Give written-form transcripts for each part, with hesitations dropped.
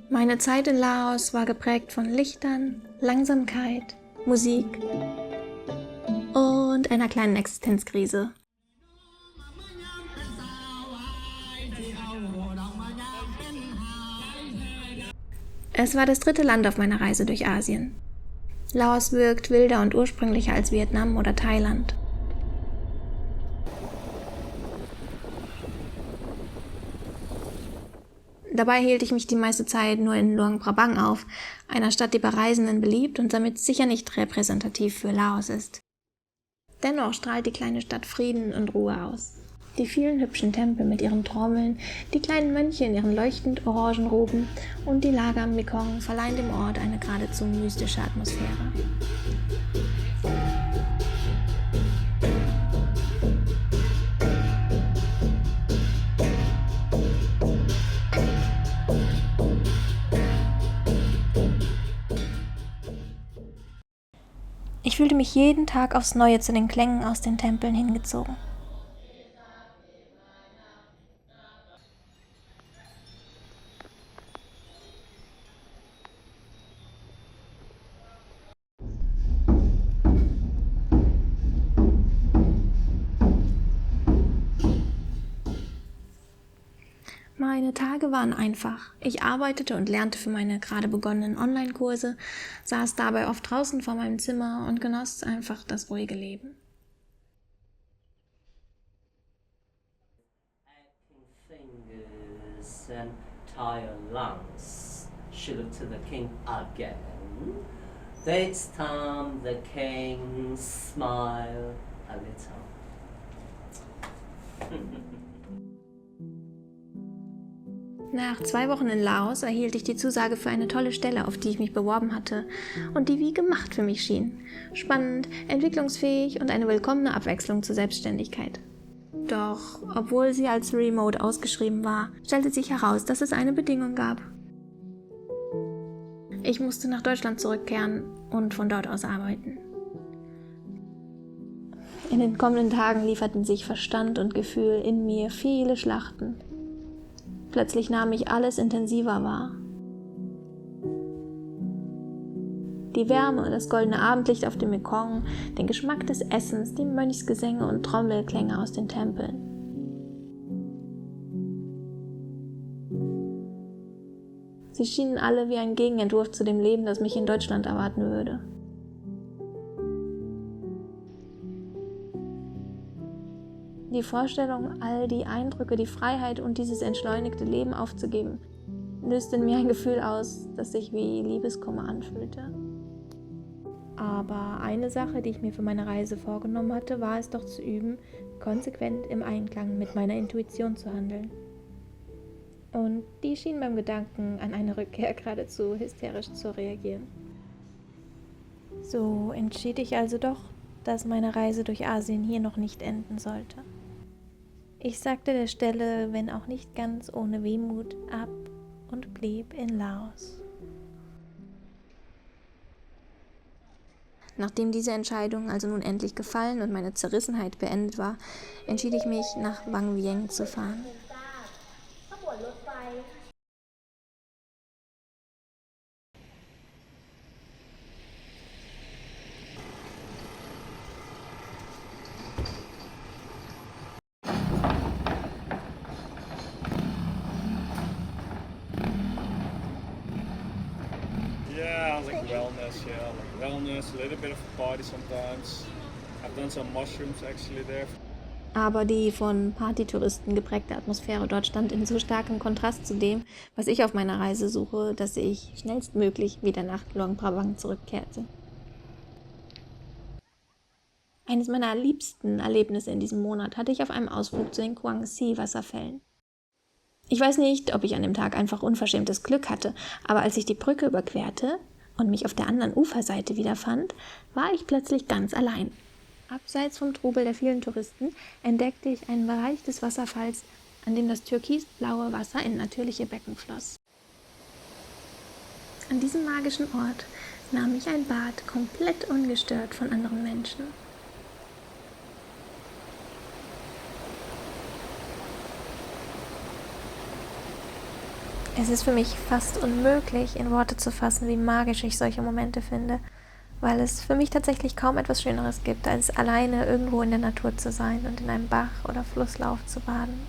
Meine Zeit in Laos war geprägt von Lichtern, Langsamkeit, Musik und einer kleinen Existenzkrise. Es war das 3. Land auf meiner Reise durch Asien. Laos wirkt wilder und ursprünglicher als Vietnam oder Thailand. Dabei hielt ich mich die meiste Zeit nur in Luang Prabang auf, einer Stadt, die bei Reisenden beliebt und damit sicher nicht repräsentativ für Laos ist. Dennoch strahlt die kleine Stadt Frieden und Ruhe aus. Die vielen hübschen Tempel mit ihren Trommeln, die kleinen Mönche in ihren leuchtend orangen Roben und die Lager am Mekong verleihen dem Ort eine geradezu mystische Atmosphäre. Ich fühlte mich jeden Tag aufs Neue zu den Klängen aus den Tempeln hingezogen. Meine Tage waren einfach. Ich arbeitete und lernte für meine gerade begonnenen Online-Kurse, saß dabei oft draußen vor meinem Zimmer und genoss einfach das ruhige Leben. Fingers and tie your lungs. She looked to the king again. This time the king smiled a little. Nach 2 Wochen in Laos erhielt ich die Zusage für eine tolle Stelle, auf die ich mich beworben hatte und die wie gemacht für mich schien. Spannend, entwicklungsfähig und eine willkommene Abwechslung zur Selbstständigkeit. Doch, obwohl sie als Remote ausgeschrieben war, stellte sich heraus, dass es eine Bedingung gab. Ich musste nach Deutschland zurückkehren und von dort aus arbeiten. In den kommenden Tagen lieferten sich Verstand und Gefühl in mir viele Schlachten. Plötzlich nahm ich alles intensiver wahr. Die Wärme, das goldene Abendlicht auf dem Mekong, den Geschmack des Essens, die Mönchsgesänge und Trommelklänge aus den Tempeln. Sie schienen alle wie ein Gegenentwurf zu dem Leben, das mich in Deutschland erwarten würde. Die Vorstellung, all die Eindrücke, die Freiheit und dieses entschleunigte Leben aufzugeben, löste in mir ein Gefühl aus, das sich wie Liebeskummer anfühlte. Aber eine Sache, die ich mir für meine Reise vorgenommen hatte, war es doch zu üben, konsequent im Einklang mit meiner Intuition zu handeln. Und die schien beim Gedanken an eine Rückkehr geradezu hysterisch zu reagieren. So entschied ich also doch, dass meine Reise durch Asien hier noch nicht enden sollte. Ich sagte der Stelle, wenn auch nicht ganz ohne Wehmut, ab und blieb in Laos. Nachdem diese Entscheidung also nun endlich gefallen und meine Zerrissenheit beendet war, entschied ich mich, nach Vang Vieng zu fahren. Yeah, I like wellness, a little bit of a party sometimes. I've done some mushrooms actually there. Aber die von Partytouristen geprägte Atmosphäre dort stand in so starkem Kontrast zu dem, was ich auf meiner Reise suche, dass ich schnellstmöglich wieder nach Luang Prabang zurückkehrte. Eines meiner liebsten Erlebnisse in diesem Monat hatte ich auf einem Ausflug zu den Kuang-Si-Wasserfällen. Ich weiß nicht, ob ich an dem Tag einfach unverschämtes Glück hatte, aber als ich die Brücke überquerte und mich auf der anderen Uferseite wiederfand, war ich plötzlich ganz allein. Abseits vom Trubel der vielen Touristen entdeckte ich einen Bereich des Wasserfalls, an dem das türkisblaue Wasser in natürliche Becken floss. An diesem magischen Ort nahm ich ein Bad komplett ungestört von anderen Menschen. Es ist für mich fast unmöglich, in Worte zu fassen, wie magisch ich solche Momente finde, weil es für mich tatsächlich kaum etwas Schöneres gibt, als alleine irgendwo in der Natur zu sein und in einem Bach oder Flusslauf zu baden.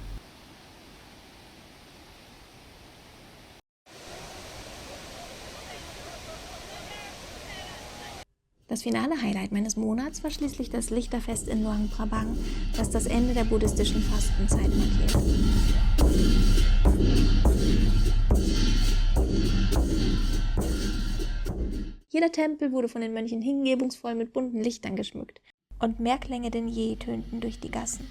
Das finale Highlight meines Monats war schließlich das Lichterfest in Luang Prabang, das das Ende der buddhistischen Fastenzeit markiert. Jeder Tempel wurde von den Mönchen hingebungsvoll mit bunten Lichtern geschmückt und mehr Klänge denn je tönten durch die Gassen.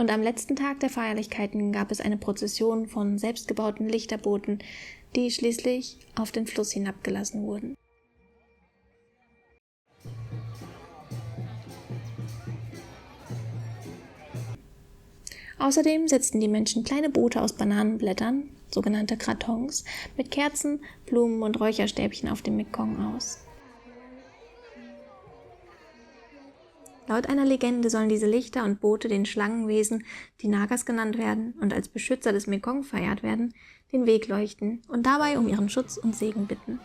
Und am letzten Tag der Feierlichkeiten gab es eine Prozession von selbstgebauten Lichterbooten, die schließlich auf den Fluss hinabgelassen wurden. Außerdem setzten die Menschen kleine Boote aus Bananenblättern, sogenannte Kratons, mit Kerzen, Blumen und Räucherstäbchen auf dem Mekong aus. Laut einer Legende sollen diese Lichter und Boote den Schlangenwesen, die Nagas genannt werden und als Beschützer des Mekong verehrt werden, den Weg leuchten und dabei um ihren Schutz und Segen bitten.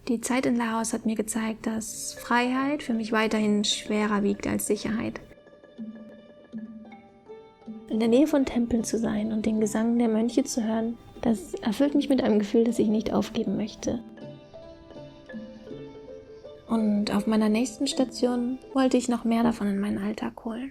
Die Zeit in Laos hat mir gezeigt, dass Freiheit für mich weiterhin schwerer wiegt als Sicherheit. In der Nähe von Tempeln zu sein und den Gesang der Mönche zu hören, das erfüllt mich mit einem Gefühl, das ich nicht aufgeben möchte. Und auf meiner nächsten Station wollte ich noch mehr davon in meinen Alltag holen.